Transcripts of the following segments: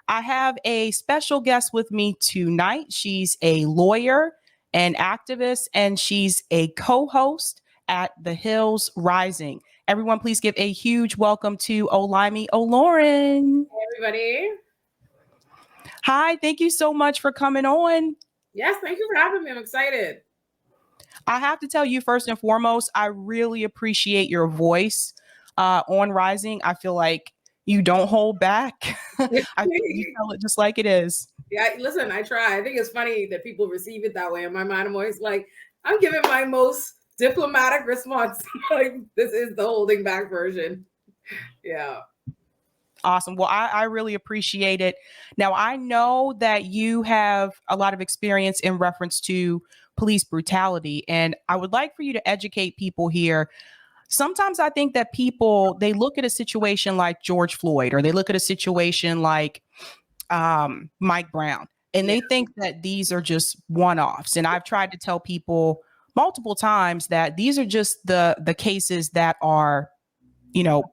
I have a special guest with me tonight. She's a lawyer, an activist, and she's a co-host at The Hills Rising. Everyone, please give a huge welcome to OLAYEMI OLURIN. Hey, everybody. Hi, thank you so much for coming on. Yes, thank you for having me. I'm excited. I have to tell you, first and foremost, I really appreciate your voice on Rising. I feel like you don't hold back. I feel you tell it just like it is. Yeah, listen, I try. I think it's funny that people receive it that way. In my mind, I'm always like, I'm giving my most diplomatic response. Like, this is the holding back version. Yeah. Awesome. Well, I really appreciate it. Now, I know that you have a lot of experience in reference to police brutality, and I would like for you to educate people here. Sometimes I think that people, they look at a situation like George Floyd, or they look at a situation like Mike Brown, and they think that these are just one-offs. And I've tried to tell people multiple times that these are just the cases that are,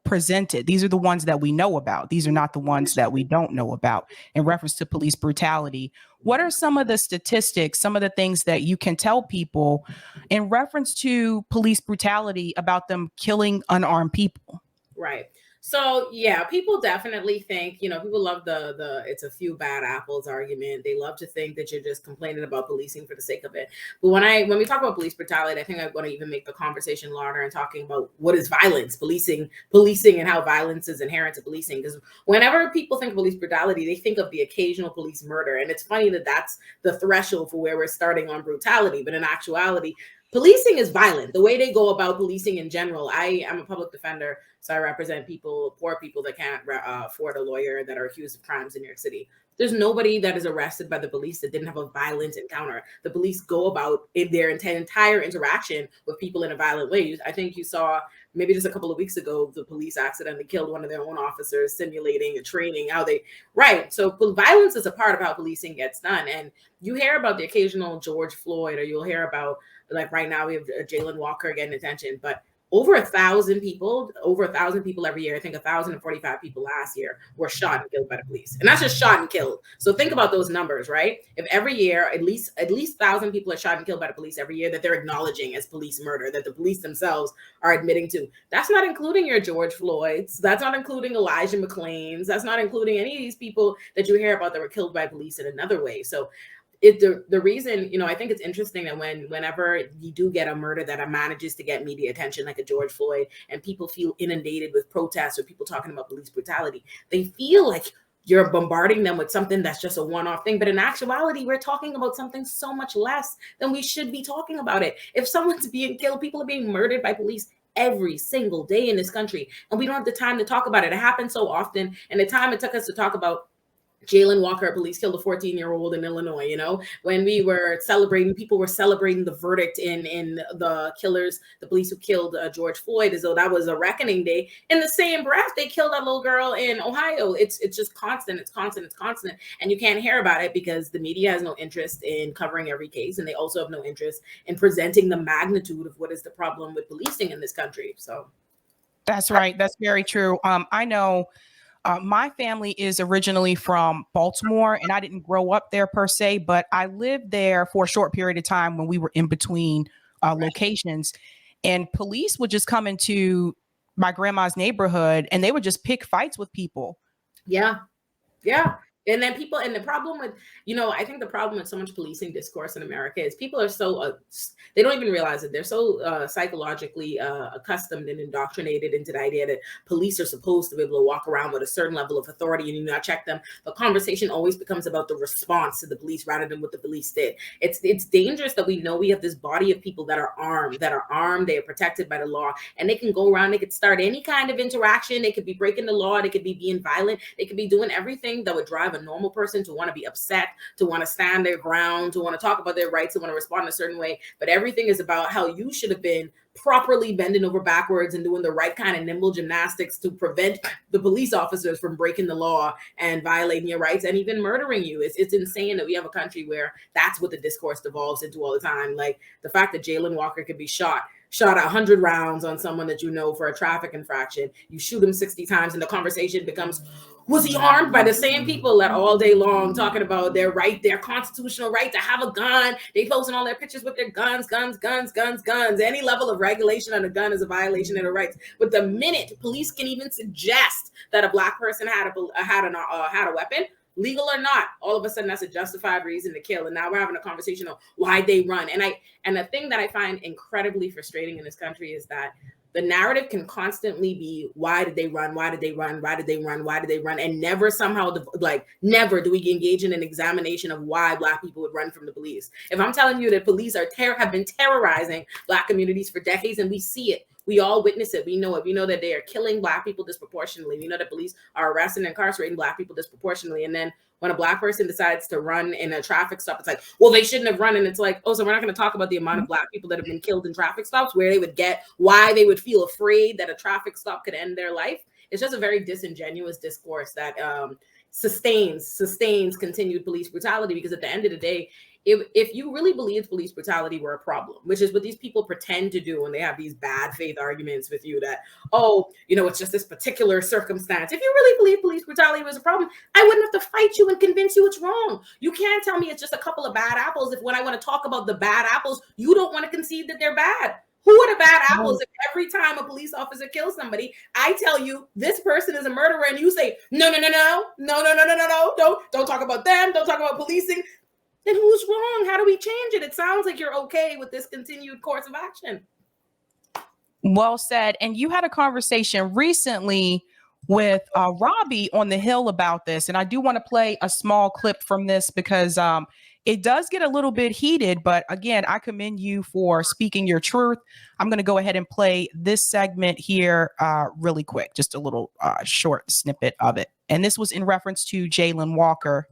presented. These are the ones that we know about. These are not the ones that we don't know about in reference to police brutality. What are some of the statistics, some of the things that you can tell people in reference to police brutality about them killing unarmed people? Right. So yeah, people definitely think, people love the it's a few bad apples argument. They love to think that you're just complaining about policing for the sake of it. But when we talk about police brutality, I think I want to even make the conversation larger and talking about what is violence, policing, and how violence is inherent to policing. Because whenever people think of police brutality, they think of the occasional police murder. And it's funny that that's the threshold for where we're starting on brutality. But in actuality, policing is violent. The way they go about policing in general. I am a public defender, so I represent poor people that can't afford a lawyer that are accused of crimes in New York City. There's nobody that is arrested by the police that didn't have a violent encounter. The police go about their entire interaction with people in a violent way. I think you saw maybe just a couple of weeks ago, the police accidentally killed one of their own officers, simulating a training, right. So violence is a part of how policing gets done. And you hear about the occasional George Floyd, or you'll hear about, like right now we have Jalen Walker getting attention, but over 1,000 people every year. I think 1,045 people last year were shot and killed by the police. And that's just shot and killed. So think about those numbers, right? If every year, at least 1,000 people are shot and killed by the police every year that they're acknowledging as police murder, that the police themselves are admitting to. That's not including your George Floyds. That's not including Elijah McClain's. That's not including any of these people that you hear about that were killed by police in another way. So the reason, I think it's interesting that whenever you do get a murder that manages to get media attention, like a George Floyd, and people feel inundated with protests or people talking about police brutality, they feel like you're bombarding them with something that's just a one-off thing. But in actuality, we're talking about something so much less than we should be talking about it. If someone's being killed, people are being murdered by police every single day in this country, and we don't have the time to talk about it. It happens so often, and the time it took us to talk about Jalen Walker, police killed a 14-year-old in Illinois, when we were celebrating, people were celebrating the verdict in the police who killed George Floyd, as though that was a reckoning day. In the same breath, they killed that little girl in Ohio. It's just constant. It's constant. And you can't hear about it because the media has no interest in covering every case. And they also have no interest in presenting the magnitude of what is the problem with policing in this country. So that's right. That's very true. I know. My family is originally from Baltimore, and I didn't grow up there per se, but I lived there for a short period of time when we were in between locations, and police would just come into my grandma's neighborhood and they would just pick fights with people. Yeah. And then people, and the problem with, I think the problem with so much policing discourse in America is people are so, they don't even realize it. They're so psychologically accustomed and indoctrinated into the idea that police are supposed to be able to walk around with a certain level of authority and you not check them. The conversation always becomes about the response to the police rather than what the police did. It's dangerous that we know we have this body of people that are armed, they are protected by the law, and they can go around, they could start any kind of interaction. They could be breaking the law. They could be being violent. They could be doing everything that would drive a normal person to want to be upset, to want to stand their ground, to want to talk about their rights, to want to respond in a certain way. But everything is about how you should have been properly bending over backwards and doing the right kind of nimble gymnastics to prevent the police officers from breaking the law and violating your rights and even murdering you. It's insane that we have a country where that's what the discourse devolves into all the time. Like the fact that Jalen Walker could be shot shot 100 rounds on someone that you know for a traffic infraction. You shoot him 60 times and the conversation becomes, was he armed? By the same people that all day long talking about their right, their constitutional right to have a gun. They posting all their pictures with their guns. Any level of regulation on a gun is a violation of their rights. But the minute police can even suggest that a Black person had a weapon, legal or not, all of a sudden that's a justified reason to kill. And now we're having a conversation on why they run. And the thing that I find incredibly frustrating in this country is that the narrative can constantly be, why did they run? Why did they run? Why did they run? Why did they run? And never somehow, never do we engage in an examination of why Black people would run from the police. If I'm telling you that police have been terrorizing Black communities for decades, and we see it, we all witness it. We know it. We know that they are killing Black people disproportionately. We know that police are arresting and incarcerating Black people disproportionately. And then when a Black person decides to run in a traffic stop, it's like, well, they shouldn't have run. And it's like, oh, so we're not going to talk about the amount of Black people that have been killed in traffic stops, where they would get, why they would feel afraid that a traffic stop could end their life. It's just a very disingenuous discourse that sustains continued police brutality, because at the end of the day, if you really believed police brutality were a problem, which is what these people pretend to do when they have these bad faith arguments with you that, oh, it's just this particular circumstance. If you really believe police brutality was a problem, I wouldn't have to fight you and convince you it's wrong. You can't tell me it's just a couple of bad apples if when I want to talk about the bad apples, you don't want to concede that they're bad. Who are the bad apples if every time a police officer kills somebody, I tell you this person is a murderer and you say, no, don't talk about them, don't talk about policing. Then who's wrong? How do we change it? It sounds like you're okay with this continued course of action. Well said. And you had a conversation recently with Robbie on the Hill about this. And I do want to play a small clip from this because it does get a little bit heated. But again, I commend you for speaking your truth. I'm going to go ahead and play this segment here really quick, just a little short snippet of it. And this was in reference to Jayland Walker.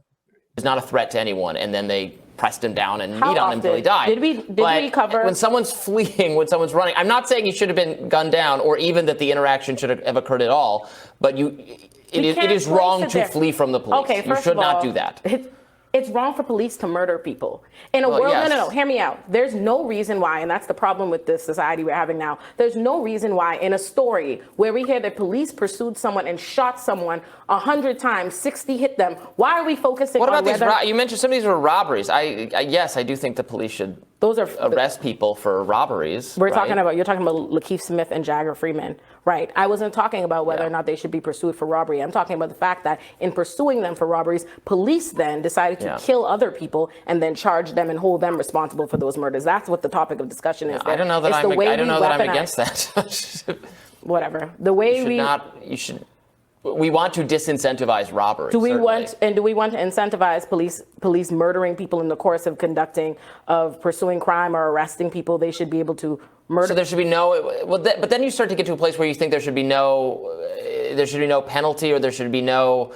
Is not a threat to anyone, and then they pressed him down and kneed on him until he died. Did we cover when someone's fleeing, when someone's running? I'm not saying he should have been gunned down, or even that the interaction should have occurred at all. But it is wrong to flee from the police. Okay, you should not do that. It's wrong for police to murder people. In a world, yes. No, hear me out. There's no reason why, and that's the problem with this society we're having now. There's no reason why in a story where we hear that police pursued someone and shot someone 100 times, 60 hit them. Why are we focusing on these? You mentioned some of these were robberies. Yes, I do think the police should arrest people for robberies. You're talking about Lakeith Smith and Jagger Freeman. Right. I wasn't talking about whether or not they should be pursued for robbery. I'm talking about the fact that in pursuing them for robberies, police then decided to kill other people and then charge them and hold them responsible for those murders. That's what the topic of discussion is. I don't know that I'm against that. Whatever. The way we want to disincentivize robbery. Do we want to incentivize police murdering people in the course of pursuing crime or arresting people? They should be able to murder. So there should be but then you start to get to a place where you think there should be no penalty, or there should be no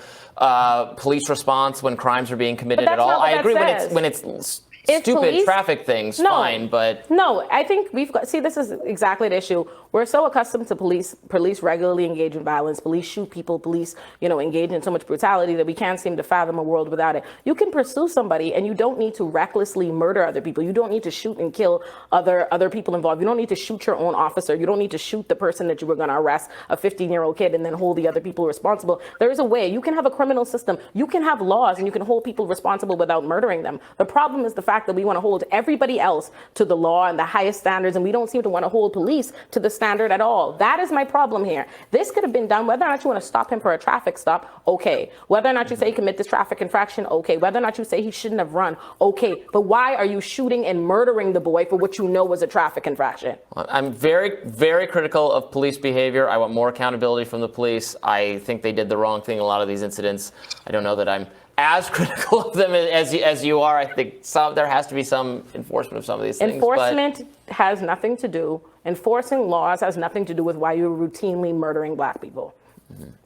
police response when crimes are being committed at all. I agree when it's stupid traffic things, fine, but no, I think this is exactly the issue. We're so accustomed to police regularly engage in violence, police shoot people, police, engage in so much brutality that we can't seem to fathom a world without it. You can pursue somebody and you don't need to recklessly murder other people. You don't need to shoot and kill other people involved. You don't need to shoot your own officer. You don't need to shoot the person that you were going to arrest, a 15-year-old kid, and then hold the other people responsible. There is a way. You can have a criminal system. You can have laws and you can hold people responsible without murdering them. The problem is the fact that we want to hold everybody else to the law and the highest standards, and we don't seem to want to hold police to the standard at all. That is my problem here. This could have been done, whether or not you want to stop him for a traffic stop, okay. Whether or not you say he committed this traffic infraction, okay. Whether or not you say he shouldn't have run, okay. But why are you shooting and murdering the boy for what you know was a traffic infraction? I'm very, very critical of police behavior. I want more accountability from the police. I think they did the wrong thing in a lot of these incidents. I don't know that I'm as critical of them as you are. I think there has to be some enforcement of some of these things. Enforcement has nothing to do. Enforcing laws has nothing to do with why you're routinely murdering Black people.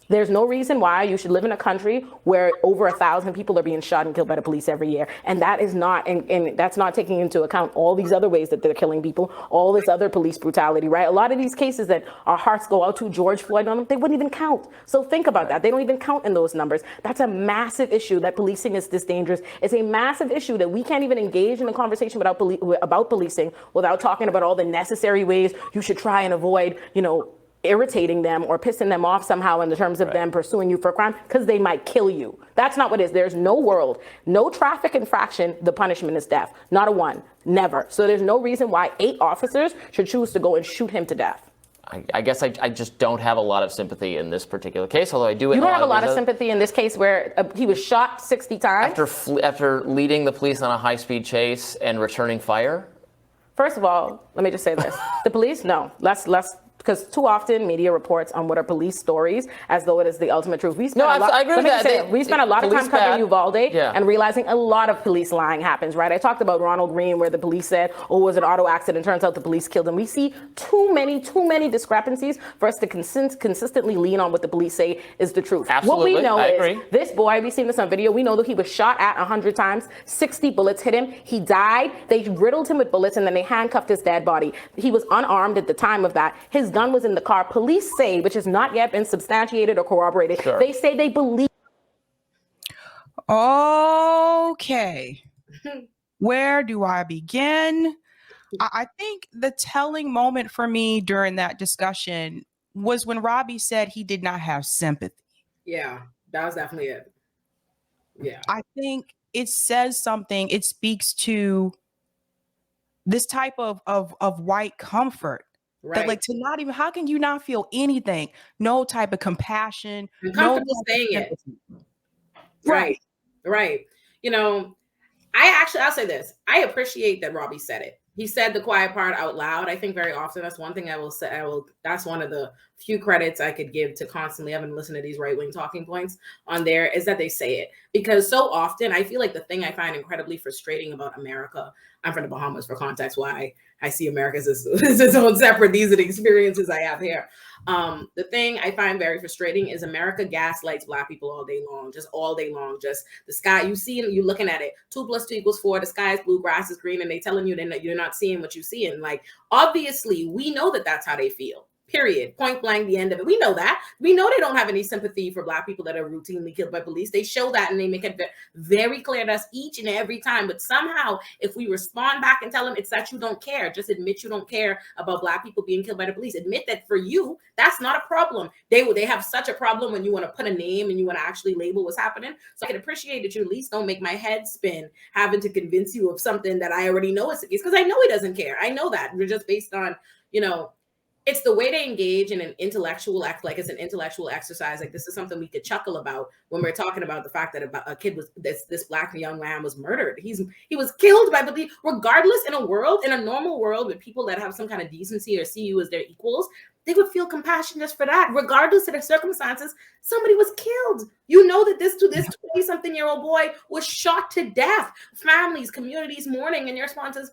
There's no reason why you should live in a country where over 1,000 people are being shot and killed by the police every year. And that is not, and that's not taking into account all these other ways that they're killing people, all this other police brutality, right? A lot of these cases that our hearts go out to, George Floyd, they wouldn't even count. So think about that. They don't even count in those numbers. That's a massive issue that policing is this dangerous. It's a massive issue that we can't even engage in a conversation about policing without talking about all the necessary ways you should try and avoid, irritating them or pissing them off somehow in terms of them pursuing you for a crime, because they might kill you. That's not what it is. There's no world, no traffic infraction, the punishment is death. Not a one, never. So there's no reason why 8 officers should choose to go and shoot him to death. I guess I just don't have a lot of sympathy in this particular case, although I do. You don't have a lot of sympathy in this case where he was shot 60 times? After leading the police on a high-speed chase and returning fire? First of all, let me just say this. The police, no, let's because too often media reports on what are police stories as though it is the ultimate truth. We spent I agree with that. We spent a lot of time covering Uvalde and realizing a lot of police lying happens, right? I talked about Ronald Green where the police said, oh, it was an auto accident. Turns out the police killed him. We see too many discrepancies for us to consistently lean on what the police say is the truth. Absolutely. What we know I is agree. This boy, we've seen this on video, we know that he was shot at 100 times, 60 bullets hit him. He died. They riddled him with bullets and then they handcuffed his dead body. He was unarmed at the time of that. His gun was in the car. Police say, which has not yet been substantiated or corroborated, they say they believe. Okay. Where do I begin? I think the telling moment for me during that discussion was when Robbie said he did not have sympathy. Yeah, that was definitely it. Yeah. I think it says something. It speaks to this type of white comfort. Right. That, like, to not even, how can you not feel anything? No type of compassion. I'm comfortable saying it. Right. I'll say this. I appreciate that Robbie said it. He said the quiet part out loud. I think very often that's one thing I will say. That's one of the few credits I could give to constantly having to listen to these right-wing talking points on there is that they say it. Because so often I feel like the thing I find incredibly frustrating about America, I'm from the Bahamas for context, why I see America as its own separate. These are the experiences I have here. The thing I find very frustrating is America gaslights Black people all day long, just all day long. Just the sky, you see it, you're looking at it. 2 + 2 = 4. The sky is blue, grass is green, and they telling you that you're not seeing what you see. And like, obviously, we know that that's how they feel. Period. Point blank, the end of it. We know that. We know they don't have any sympathy for Black people that are routinely killed by police. They show that and they make it very clear to us each and every time. But somehow, if we respond back and tell them it's that you don't care, just admit you don't care about Black people being killed by the police. Admit that for you, that's not a problem. They have such a problem when you want to put a name and you want to actually label what's happening. So I can appreciate that you at least don't make my head spin having to convince you of something that I already know is the case, because I know he doesn't care. I know that. We're just based on, it's the way they engage in an intellectual act, like it's an intellectual exercise. Like this is something we could chuckle about when we're talking about the fact that a kid was this Black young man was murdered. He was killed by police. Regardless, in a normal world with people that have some kind of decency or see you as their equals, they would feel compassion just for that. Regardless of the circumstances, somebody was killed. You know that this 20-something-year-old boy was shot to death. Families, communities mourning, and your response is,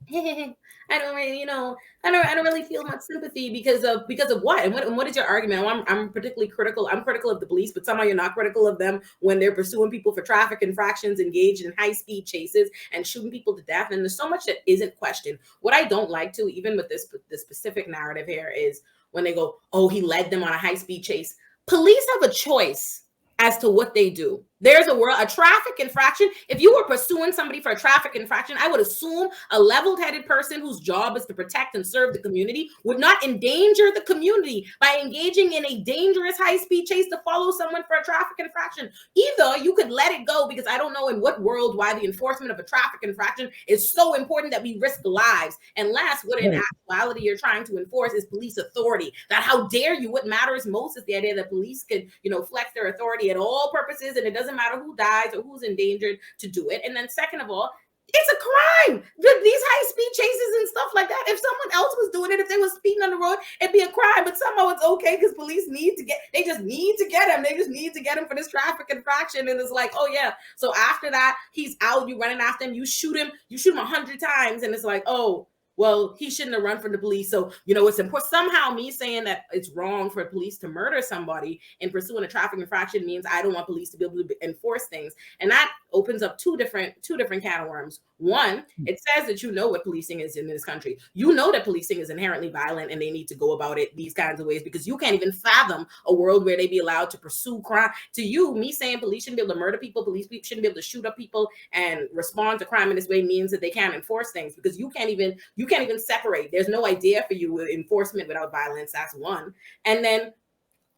I don't really, I don't really feel much sympathy because of what? And what is your argument? I'm particularly critical. I'm critical of the police, but somehow you're not critical of them when they're pursuing people for traffic infractions, engaged in high-speed chases, and shooting people to death. And there's so much that isn't questioned. What I don't like to, even with this specific narrative here, is when they go, oh, he led them on a high-speed chase. Police have a choice as to what they do. There's a traffic infraction. If you were pursuing somebody for a traffic infraction, I would assume a level-headed person whose job is to protect and serve the community would not endanger the community by engaging in a dangerous high-speed chase to follow someone for a traffic infraction. Either you could let it go, because I don't know in what world why the enforcement of a traffic infraction is so important that we risk lives, unless what in actuality you're trying to enforce is police authority. That how dare you? What matters most is the idea that police could, flex their authority at all purposes, and it doesn't matter who dies or who's endangered to do it. And then second of all, it's a crime. These high-speed chases and stuff like that. If someone else was doing it, if they were speeding on the road, it'd be a crime. But somehow it's okay because police they just need to get him. They just need to get him for this traffic infraction. And it's like, oh yeah. So after that, he's out, you running after him, you shoot him 100 times. And it's like, oh, well, he shouldn't have run from the police. So, you know, it's important. Somehow me saying that it's wrong for police to murder somebody and pursuing a traffic infraction means I don't want police to be able to enforce things. And that opens up two different can of worms. One, it says that you know what policing is in this country. You know that policing is inherently violent and they need to go about it these kinds of ways, because you can't even fathom a world where they be allowed to pursue crime. To you, me saying police shouldn't be able to murder people, police shouldn't be able to shoot up people and respond to crime in this way means that they can't enforce things, because you can't even separate. There's no idea for you with enforcement without violence. That's one. And then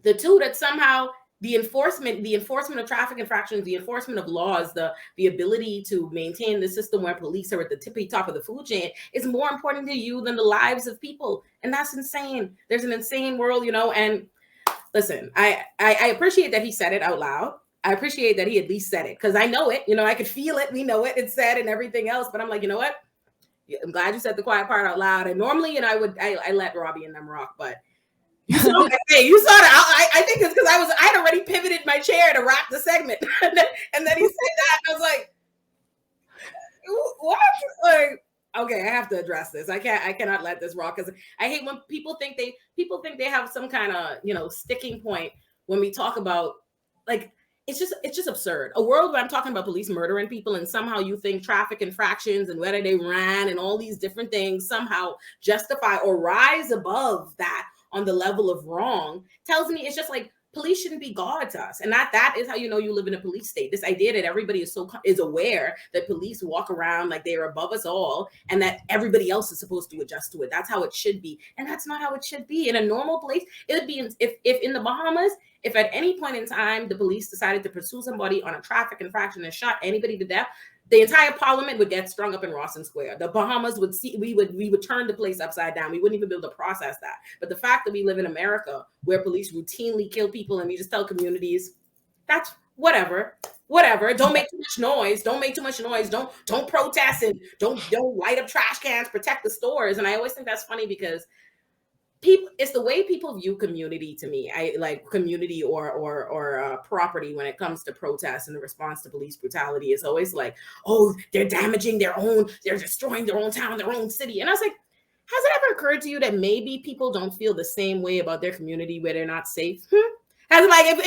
the two, that somehow the enforcement of traffic infractions, the enforcement of laws, the ability to maintain the system where police are at the tippy top of the food chain is more important to you than the lives of people. And that's insane. There's an insane world, you know. And listen, I appreciate that he said it out loud. I appreciate that he at least said it, because I know it, you know, I could feel it. We know it. It's said and everything else. But I'm like, you know what? I'm glad you said the quiet part out loud. And normally, you know, I let Robbie and them rock, but you saw that. I think it's because I had already pivoted my chair to wrap the segment, and then he said that, and I was like, what? Like, okay, I have to address this. I cannot let this rock, because I hate when people think they have some kind of, you know, sticking point when we talk about, like, it's just absurd. A world where I'm talking about police murdering people, and somehow you think traffic infractions and whether they ran and all these different things somehow justify or rise above that on the level of wrong, tells me it's just like police shouldn't be God to us. And that is how you know you live in a police state. This idea that everybody is aware that police walk around like they are above us all and that everybody else is supposed to adjust to it. That's how it should be. And that's not how it should be. In a normal place, it would be if in the Bahamas, if at any point in time the police decided to pursue somebody on a traffic infraction and shot anybody to death, the entire parliament would get strung up in Rawson Square. The Bahamas would see, we would turn the place upside down. We wouldn't even be able to process that. But the fact that we live in America where police routinely kill people and we just tell communities, that's whatever. Don't make too much noise. Don't protest, and don't light up trash cans, protect the stores. And I always think that's funny, because it's the way people view community. To me, I like community or property when it comes to protests and the response to police brutality is always like, oh, they're damaging they're destroying their own town, their own city. And I was like, has it ever occurred to you that maybe people don't feel the same way about their community where they're not safe? As like if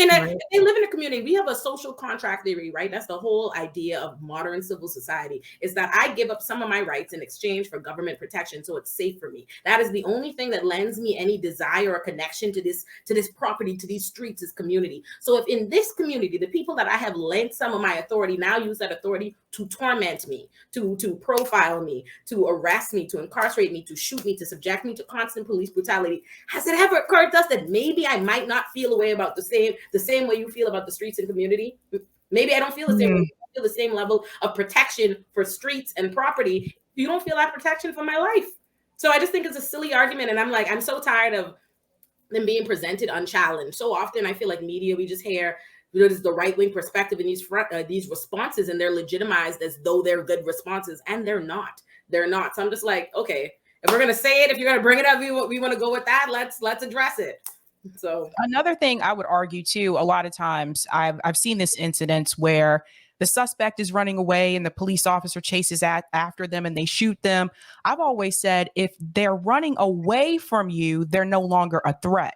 they live in a community, we have a social contract theory, right? That's the whole idea of modern civil society, is that I give up some of my rights in exchange for government protection, so it's safe for me. That is the only thing that lends me any desire or connection to this property, to these streets, this community. So if in this community, the people that I have lent some of my authority now use that authority to torment me, to profile me, to arrest me, to incarcerate me, to shoot me, to subject me to constant police brutality, has it ever occurred to us that maybe I might not feel a way about the same way you feel about the streets and community? Maybe I don't feel the same way. I feel the same level of protection for streets and property. You don't feel that protection for my life. So I just think it's a silly argument. And I'm so tired of them being presented unchallenged. So often I feel like media, we just hear, you know, there's the right-wing perspective in these responses, and they're legitimized as though they're good responses, and they're not. So I'm just like, okay, if we're gonna say it, if you're gonna bring it up, we want to go with that. Let's address it. So another thing I would argue too, a lot of times I've seen this incidents where the suspect is running away and the police officer chases after them and they shoot them. I've always said, if they're running away from you, they're no longer a threat.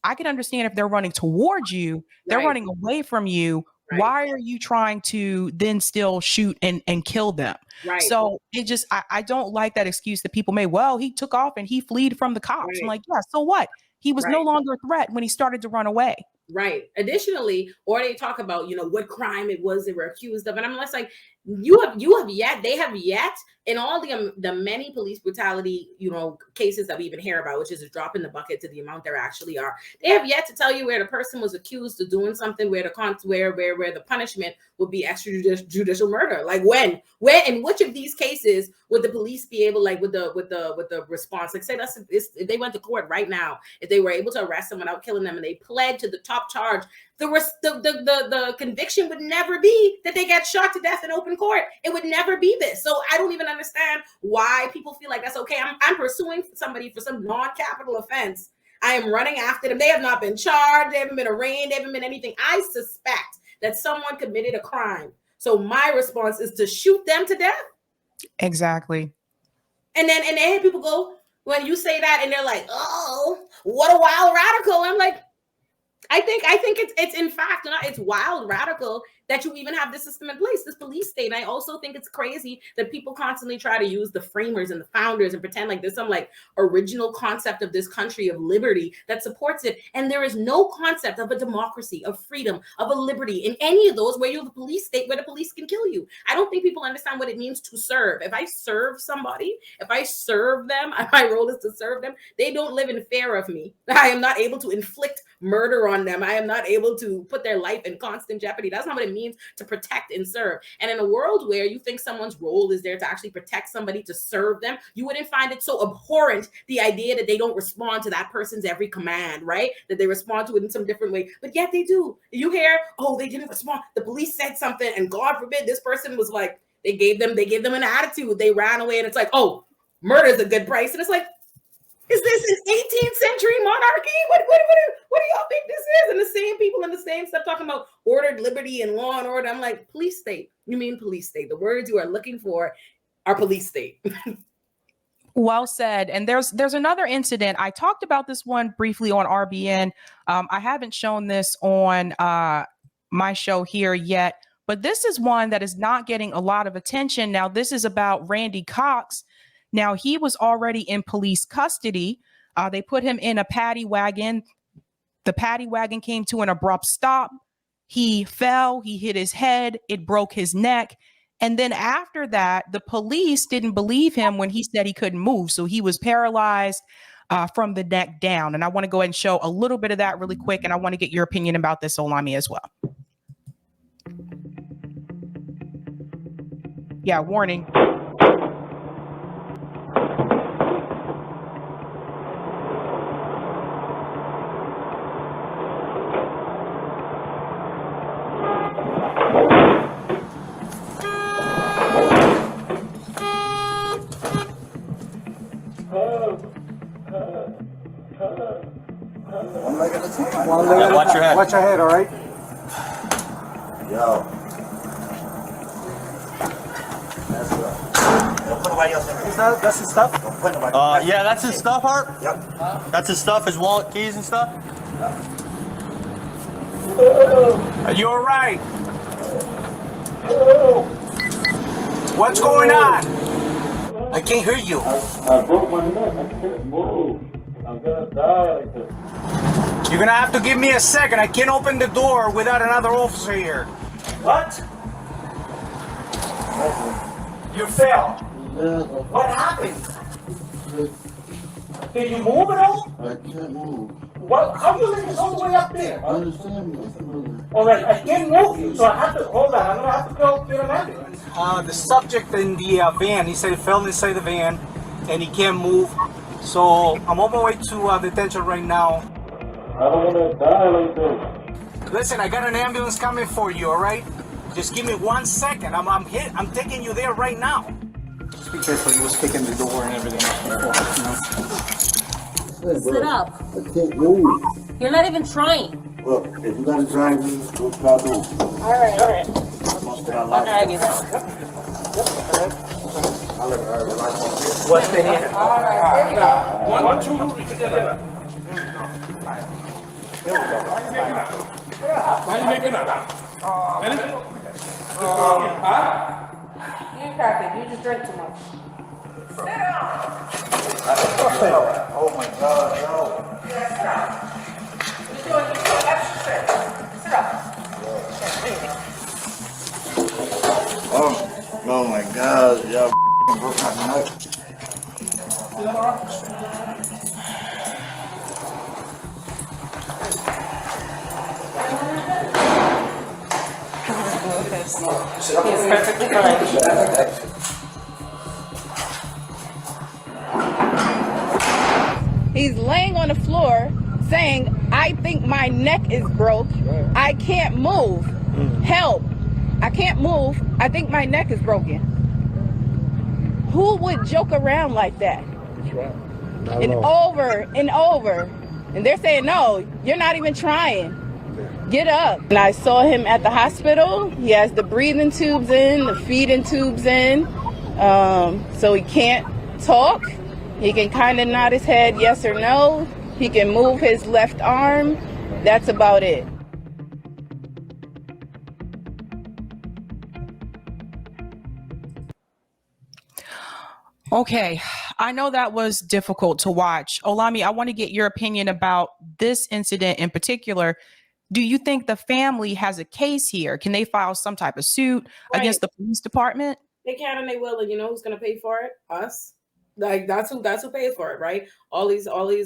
I can understand if they're running towards you, they're running away from you. Right. Why are you trying to then still shoot and kill them? Right. So it just, I don't like that excuse that people make. Well, he took off and he fled from the cops. Right. I'm like, yeah, so what? He was no longer a threat when he started to run away. Right. Additionally, or they talk about, you know, what crime it was they were accused of. And I'm just like, they have yet in all the many police brutality, you know, cases that we even hear about, which is a drop in the bucket to the amount there actually are. They have yet to tell you where the person was accused of doing something where the punishment would be extrajudicial murder. Like where in which of these cases would the police be able, like with the response, like say if they went to court right now, if they were able to arrest them without killing them and they pled to the top charge, the conviction would never be that they got shot to death in open court. It would never be this. So I don't even understand why people feel like that's okay. I'm pursuing somebody for some non-capital offense. I am running after them. They have not been charged. They haven't been arraigned. They haven't been anything. I suspect that someone committed a crime. So my response is to shoot them to death. Exactly. And then people go, when you say that and they're like, oh, what a wild radical. I'm like, I think it's in fact not, it's wild radical that you even have this system in place, this police state. And I also think it's crazy that people constantly try to use the framers and the founders and pretend like there's some like original concept of this country of liberty that supports it. And there is no concept of a democracy, of freedom, of a liberty in any of those where you have a police state where the police can kill you. I don't think people understand what it means to serve. If I serve somebody, if I serve them, my role is to serve them. They don't live in fear of me. I am not able to inflict murder on them. I am not able to put their life in constant jeopardy. That's not what it means to protect and serve. And in a world where you think someone's role is there to actually protect somebody, to serve them, you wouldn't find it so abhorrent, the idea that they don't respond to that person's every command, right? That they respond to it in some different way. But yet they do. You hear, oh, they didn't respond. The police said something, and God forbid this person was like, they gave them an attitude. They ran away, and it's like, oh, murder is a good price. And it's like, is this an 18th century monarchy? What do y'all think this is? And the same people and the same stuff talking about ordered liberty and law and order. I'm like, police state. You mean police state. The words you are looking for are police state. Well said. And there's another incident. I talked about this one briefly on RBN. I haven't shown this on my show here yet, but this is one that is not getting a lot of attention. Now, this is about Randy Cox. Now, he was already in police custody. They put him in a paddy wagon. The paddy wagon came to an abrupt stop. He fell, he hit his head, it broke his neck. And then after that, the police didn't believe him when he said he couldn't move. So he was paralyzed from the neck down. And I want to go ahead and show a little bit of that really quick. And I want to get your opinion about this, Olami, as well. Yeah, warning. Watch your head. Watch your head, all right? Yo. That's his stuff? Yeah, that's his stuff, Hart? Yep. That's his stuff, his wallet, keys and stuff? Are you all right? What's going on? I can't hear you. I broke my neck. I can't move. I'm gonna die like this. You're gonna have to give me a second. I can't open the door without another officer here. What? You fell. What happened? Did you move at all? I can't move. What? How you leave this all the way up there? I understand, Mr. Brother. All right, I can't move you, so I have to hold on. I'm gonna have to go get an ambulance. The subject in the van, he said he fell inside the van, and he can't move. So I'm on my way to detention right now. I don't want to die like this. Listen, I got an ambulance coming for you. All right, just give me 1 second. I'm taking you there right now. Just be careful. He was kicking the door and everything. Sit up. I can't move. You're not even trying. Look, if you gotta drive me, what can I do? All right. I'm not arguing. What's the hand? All right, there you go. One, two, three, together. Why are you making that? You crack it. You just drink too much. Sit down. Oh my God, no. Yeah, sit down. You're doing extra shit. Sit up. Oh my God, y'all broke my neck. He's perfectly fine. He's laying on the floor saying, I think my neck is broke. I can't move. Help. I can't move. I think my neck is broken. Who would joke around like that? That's right. And over and over. And they're saying, no, you're not even trying. Get up. And I saw him at the hospital. He has the breathing tubes in, the feeding tubes in. So he can't talk. He can kind of nod his head yes or no. He can move his left arm. That's about it. Okay, I know that was difficult to watch. Olami, I want to get your opinion about this incident in particular. Do you think the family has a case here? Can they file some type of suit against the police department? They can and they will, and you know who's gonna pay for it? Us. Like that's who pays for it, right? All these. Let me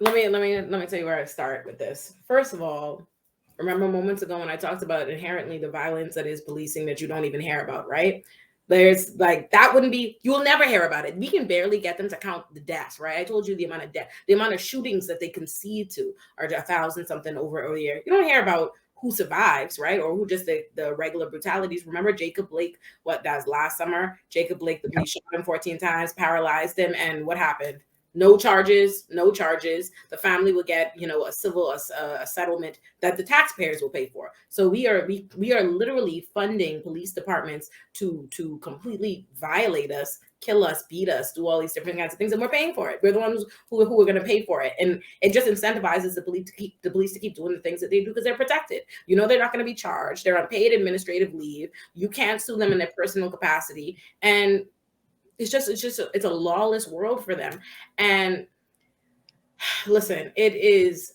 tell you where I start with this. First of all, remember moments ago when I talked about inherently the violence that is policing that you don't even hear about, right? There's like that wouldn't be, you will never hear about it. We can barely get them to count the deaths, right? I told you the amount of death, the amount of shootings that they concede to are 1,000 something over a year. You don't hear about who survives, right? Or who just the regular brutalities. Remember Jacob Blake, that was last summer? Jacob Blake, the police shot him 14 times, paralyzed him, and what happened? No charges. The family will get, a civil a settlement that the taxpayers will pay for. So we are literally funding police departments to completely violate us, kill us, beat us, do all these different kinds of things, and we're paying for it. We're the ones who are going to pay for it, and it just incentivizes the police to keep doing the things that they do because they're protected. They're not going to be charged. They're on paid administrative leave. You can't sue them in their personal capacity, and it's a lawless world for them. And listen, it is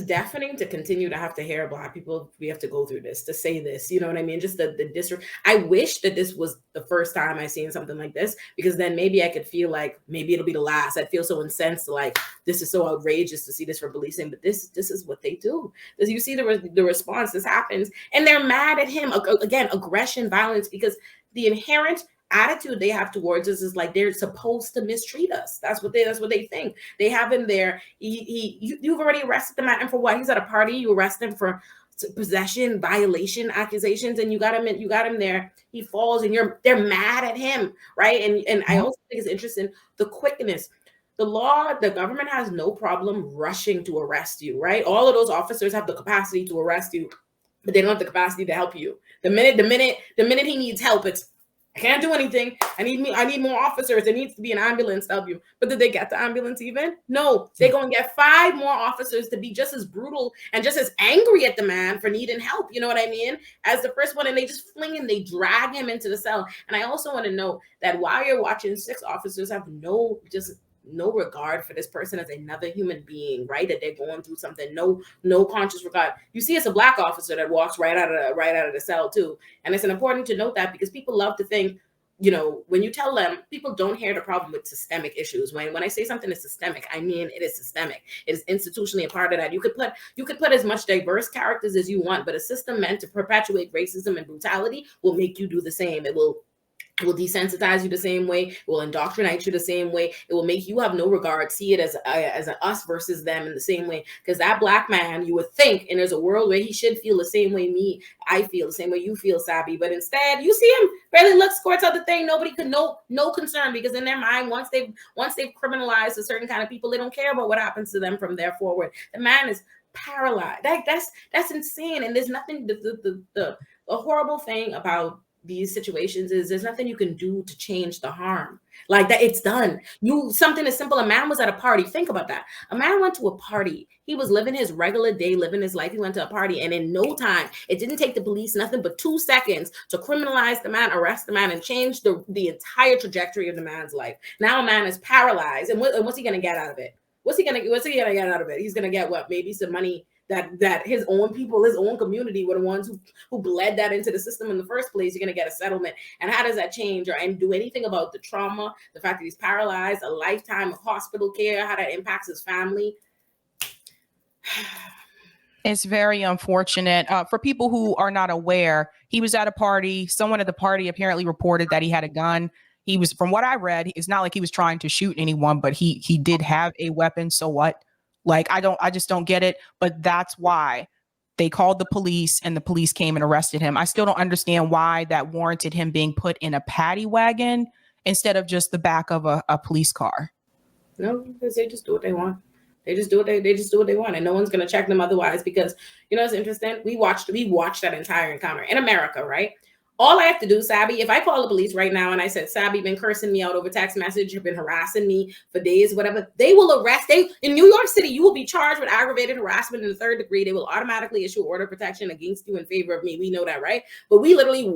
deafening to continue to have to hear Black people. We have to go through this, to say this, you know what I mean? Just the district. I wish that this was the first time I seen something like this, because then maybe I could feel like maybe it'll be the last. I'd feel so incensed, like this is so outrageous to see this for policing, but this is what they do. You see the response, this happens, and they're mad at him. Again, aggression, violence, because the inherent attitude they have towards us is like they're supposed to mistreat us. That's what they think. They have him there. You've already arrested the man for what? He's at a party. You arrest him for possession, violation accusations, and you got him there. He falls, and they're mad at him, right? And I also think it's interesting the quickness. The government has no problem rushing to arrest you, right? All of those officers have the capacity to arrest you, but they don't have the capacity to help you. The minute he needs help, it's I can't do anything. I need more officers. There needs to be an ambulance to help you. But did they get the ambulance even? No. They're going to get 5 more officers to be just as brutal and just as angry at the man for needing help. You know what I mean? As the first one, and they just they drag him into the cell. And I also want to note that while you're watching, 6 officers have no regard for this person as another human being, right? That they're going through something, no conscious regard. You see, it's a Black officer that walks right out of the cell too, and it's important to note that because people love to think, when you tell them, people don't hear the problem with systemic issues. When I say something is systemic, I mean it is systemic. It is institutionally a part of that. You could put as much diverse characters as you want, but a system meant to perpetuate racism and brutality will make you do the same. It will desensitize you the same way. It will indoctrinate you the same way. It will make you have no regard, see it as an us versus them in the same way. Because that Black man, you would think, and there's a world where he should feel the same way I feel, the same way you feel, Sabby. But instead, you see him barely look, squirts out the thing. Nobody could no concern, because in their mind, once they've criminalized a certain kind of people, they don't care about what happens to them from there forward. The man is paralyzed. That's insane. And there's nothing. The horrible thing about these situations is there's nothing you can do to change the harm. Like that, it's done. Something as simple. A man was at a party. Think about that. A man went to a party. He was living his regular day, living his life. He went to a party, and in no time, it didn't take the police nothing but 2 seconds to criminalize the man, arrest the man, and change the entire trajectory of the man's life. Now a man is paralyzed, and what's he gonna get out of it? What's he gonna get out of it? He's gonna get what? Maybe some money that his own people, his own community were the ones who bled that into the system in the first place. You're going to get a settlement. And how does that change and do anything about the trauma, the fact that he's paralyzed, a lifetime of hospital care, how that impacts his family? It's very unfortunate. For people who are not aware, he was at a party. Someone at the party apparently reported that he had a gun. He was, from what I read, it's not like he was trying to shoot anyone, but he did have a weapon. So what? Like, I just don't get it. But that's why they called the police, and the police came and arrested him. I still don't understand why that warranted him being put in a paddy wagon instead of just the back of a police car. No, because they just do what they want. They just do what they want, and no one's gonna check them otherwise. Because it's interesting. We watched that entire encounter in America, right? All I have to do, Sabby, if I call the police right now and I said, Sabby, been cursing me out over text message, you've been harassing me for days, whatever, they will arrest. In New York City, you will be charged with aggravated harassment in the 3rd degree. They will automatically issue order of protection against you in favor of me. We know that, right? But we literally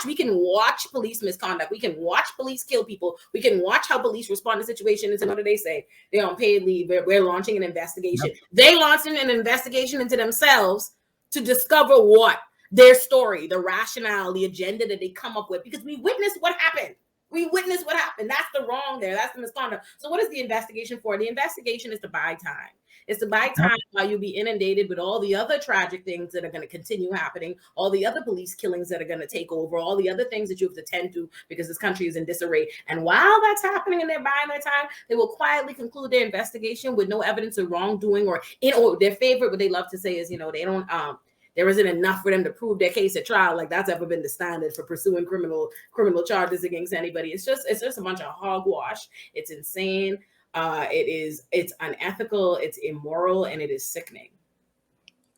we can watch police misconduct. We can watch police kill people. We can watch how police respond to situations. And what do they say? They're on paid leave. We're launching an investigation. Yep. They launching an investigation into themselves to discover what? Their story, the rationale, the agenda that they come up with, because we witnessed what happened. We witnessed what happened. That's the wrong there. That's the misconduct. So what is the investigation for? The investigation is to buy time. It's to buy time while you'll be inundated with all the other tragic things that are going to continue happening, all the other police killings that are going to take over, all the other things that you have to tend to because this country is in disarray. And while that's happening and they're buying their time, they will quietly conclude their investigation with no evidence of wrongdoing or their favorite, what they love to say is, they don't, there isn't enough for them to prove their case at trial. Like that's ever been the standard for pursuing criminal charges against anybody. It's just a bunch of hogwash. It's insane. It's unethical. It's immoral, and it is sickening.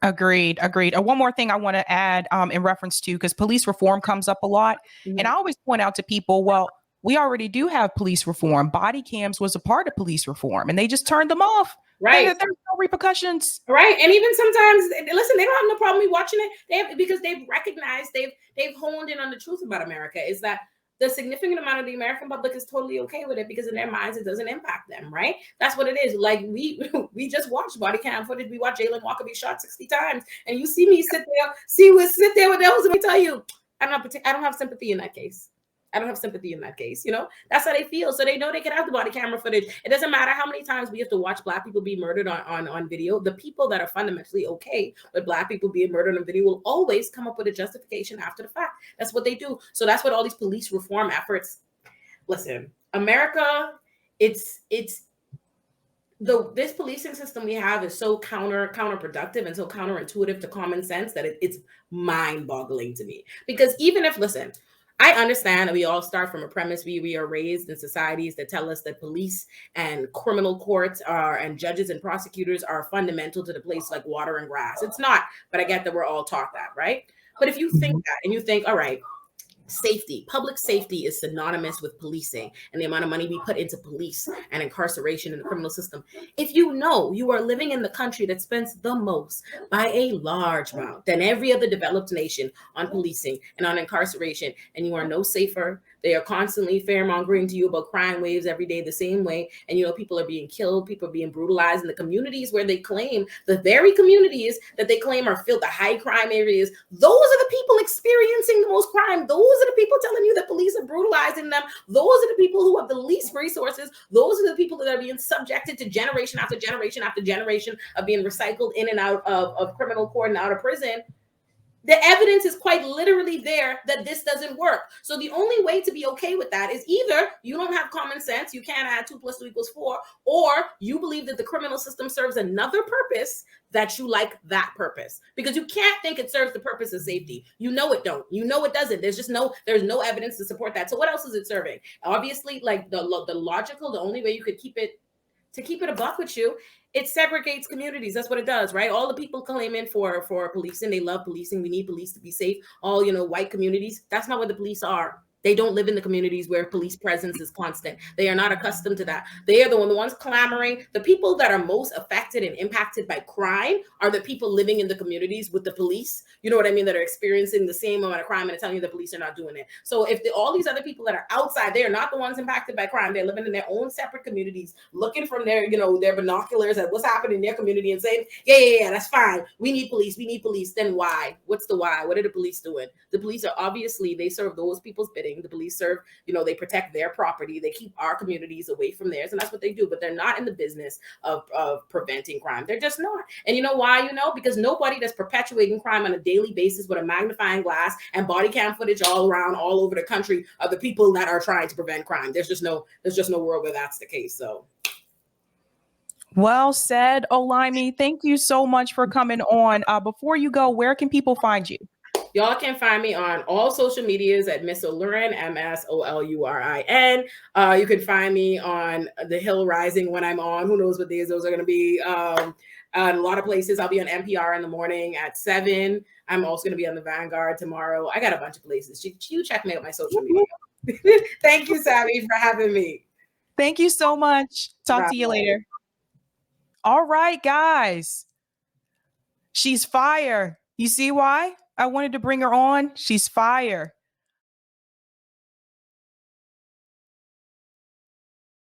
Agreed. One more thing I want to add in reference to, because police reform comes up a lot. And I always point out to people, well, we already do have police reform. Body cams was a part of police reform, and they just turned them off. Right. There's no repercussions. Right. And even sometimes, listen, they don't have no problem with watching it. Because they've recognized, they've honed in on the truth about America, is that the significant amount of the American public is totally okay with it because in their minds, it doesn't impact them, right? That's what it is. Like we just watched body cam footage. We watched Jayland Walker be shot 60 times. And you see me sit there with those. Let me tell you, I don't have sympathy in that case. I don't have sympathy in that case. That's how they feel. So they know they can have the body camera footage. It doesn't matter how many times we have to watch Black people be murdered on video. The people that are fundamentally okay with Black people being murdered on video will always come up with a justification after the fact. That's what they do. So that's what all these police reform efforts. Listen, America, this policing system we have is so counterproductive and so counterintuitive to common sense that it's mind-boggling to me. Because even if, listen, I understand that we all start from a premise. We are raised in societies that tell us that police and criminal courts and judges and prosecutors are fundamental to the place like water and grass. It's not, but I get that we're all taught that, right? But if you think that and you think, all right, safety, public safety is synonymous with policing and the amount of money we put into police and incarceration in the criminal system. If you know you are living in the country that spends the most by a large amount than every other developed nation on policing and on incarceration, and you are no safer, they are constantly fearmongering to you about crime waves every day the same way. And, people are being killed, people are being brutalized in the communities where they claim, the very communities that they claim are filled, the high crime areas. Those are the people experiencing the most crime. Those are the people telling you that police are brutalizing them. Those are the people who have the least resources. Those are the people that are being subjected to generation after generation after generation of being recycled in and out of criminal court and out of prison. The evidence is quite literally there that this doesn't work. So the only way to be okay with that is either you don't have common sense, you can't add 2 + 2 = 4, or you believe that the criminal system serves another purpose that you like that purpose. Because you can't think it serves the purpose of safety. You know it don't. You know it doesn't. There's no evidence to support that. So what else is it serving? Obviously, like the logical, the only way you could keep it a buck with you, it segregates communities. That's what it does, right? All the people claiming for policing, they love policing. We need police to be safe. All, white communities. That's not what the police are. They don't live in the communities where police presence is constant. They are not accustomed to that. They are the ones clamoring. The people that are most affected and impacted by crime are the people living in the communities with the police. You know what I mean? That are experiencing the same amount of crime and telling you the police are not doing it. So if all these other people that are outside, they are not the ones impacted by crime. They're living in their own separate communities, looking from their, their binoculars at what's happening in their community and saying, yeah, that's fine. We need police. Then why? What's the why? What are the police doing? The police are obviously, they serve those people's bidding. The police serve, they protect their property. They keep our communities away from theirs. And that's what they do. But they're not in the business of preventing crime. They're just not. And you know why? Because nobody that's perpetuating crime on a daily basis with a magnifying glass and body cam footage all over the country are the people that are trying to prevent crime. There's just no world where that's the case. So. Well said, Olayemi. Thank you so much for coming on. Before you go, where can people find you? Y'all can find me on all social medias at Miss Olurin, MSOLURIN. You can find me on The Hill Rising when I'm on. Who knows what days those are going to be. A lot of places. I'll be on NPR in the morning at 7. I'm also going to be on the Vanguard tomorrow. I got a bunch of places. You check me out my social media. Thank you, Sabby, for having me. Thank you so much. Talk to you later. All right, guys. She's fire. You see why I wanted to bring her on? She's fire.